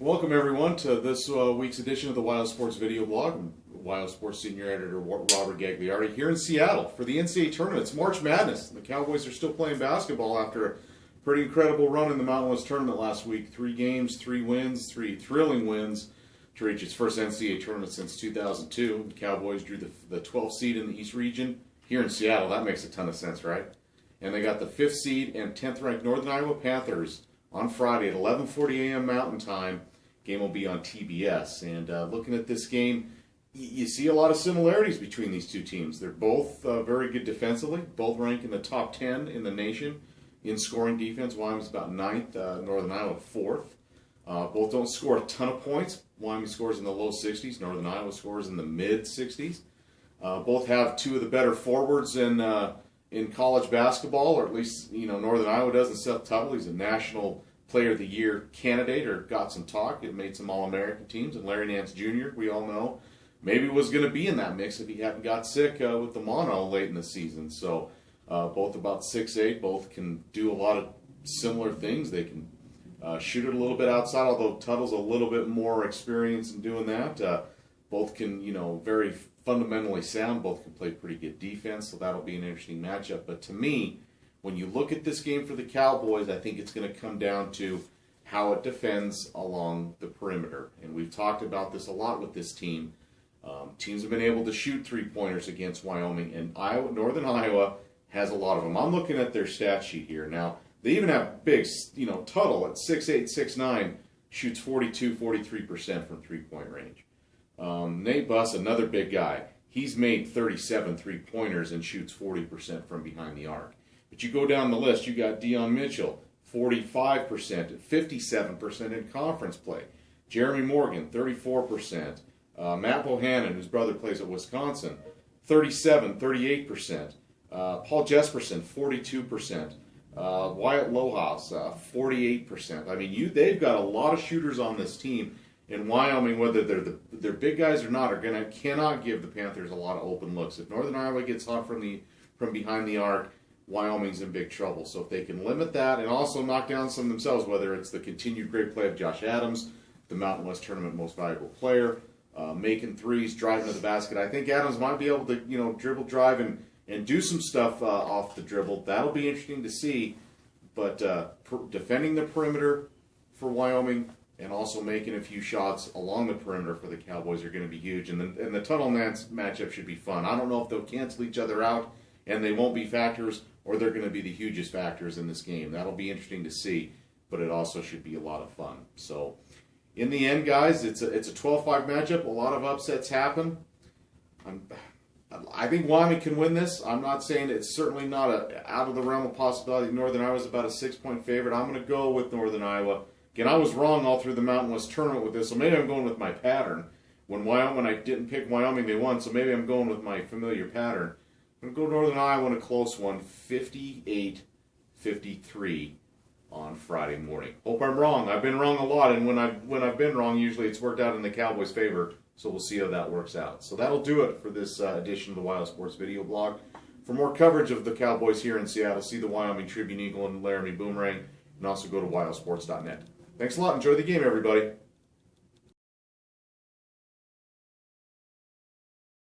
Welcome everyone to this week's edition of the WyoSports video blog. I'm WyoSports senior editor Robert Gagliardi here in Seattle for the NCAA tournament. It's March Madness. The Cowboys are still playing basketball after a pretty incredible run in the Mountain West tournament last week. 3 games, 3 wins, 3 thrilling wins to reach its first NCAA tournament since 2002. The Cowboys drew the 12th seed in the East region here in Seattle. That makes a ton of sense, right? And they got the 5th seed and 10th ranked Northern Iowa Panthers on Friday at 11:40 a.m. Mountain Time. Game will be on TBS. And looking at this game, you see a lot of similarities between these two teams. They're both very good defensively, both rank in the top 10 in the nation in scoring defense. Wyoming's about 9th, Northern Iowa 4th. Both don't score a ton of points. Wyoming scores in the low 60s. Northern Iowa scores in the mid 60s. Both have 2 of the better forwards in college basketball, or at least Northern Iowa does. And Seth Tuttle, he's a national Player of the Year candidate, or got some talk. It made some All-American teams. And Larry Nance Jr., we all know, maybe was going to be in that mix if he hadn't got sick with the mono late in the season. So both about 6'8", both can do a lot of similar things. They can shoot it a little bit outside, although Tuttle's a little bit more experienced in doing that. Both can, very fundamentally sound. Both can play pretty good defense, so that'll be an interesting matchup. But to me, when you look at this game for the Cowboys, I think it's going to come down to how it defends along the perimeter. And we've talked about this a lot with this team. Teams have been able to shoot 3-pointers against Wyoming, and Northern Iowa has a lot of them. I'm looking at their stat sheet here. Now, they even have big, Tuttle at 6'8", 6'9", shoots 43% from 3-point range. Nate Buss, another big guy, he's made 37 3-pointers and shoots 40% from behind the arc. But you go down the list, you got Dion Mitchell, 45%, 57% in conference play. Jeremy Morgan, 34%. Matt Bohannon, whose brother plays at Wisconsin, 38%. Paul Jesperson, 42%. Wyatt Lohaus, 48%. I mean, they've got a lot of shooters on this team. In Wyoming, whether they're big guys or not, cannot give the Panthers a lot of open looks. If Northern Iowa gets hot from behind the arc, Wyoming's in big trouble. So if they can limit that and also knock down some themselves, whether it's the continued great play of Josh Adams, the Mountain West Tournament most valuable player, making threes, driving to the basket, I think Adams might be able to dribble, drive, and do some stuff off the dribble. That'll be interesting to see. But defending the perimeter for Wyoming and also making a few shots along the perimeter for the Cowboys are going to be huge. And the Tuttle Nance matchup should be fun. I don't know if they'll cancel each other out and they won't be factors, or they're going to be the hugest factors in this game. That'll be interesting to see, but it also should be a lot of fun. So, in the end, guys, it's a 12-5 matchup. A lot of upsets happen. I think Wyoming can win this. I'm not saying it's certainly not out of the realm of possibility. Northern Iowa's about a 6-point favorite. I'm going to go with Northern Iowa. Again, I was wrong all through the Mountain West tournament with this, so maybe I'm going with my pattern. When I didn't pick Wyoming, they won, so maybe I'm going with my familiar pattern. I'm going to go Northern Iowa in a close one, 58-53 on Friday morning. Hope I'm wrong. I've been wrong a lot, and when I've been wrong, usually it's worked out in the Cowboys' favor, so we'll see how that works out. So that'll do it for this edition of the WyoSports video blog. For more coverage of the Cowboys here in Seattle, see the Wyoming Tribune Eagle and Laramie Boomerang, and also go to wyosports.net. Thanks a lot. Enjoy the game, everybody.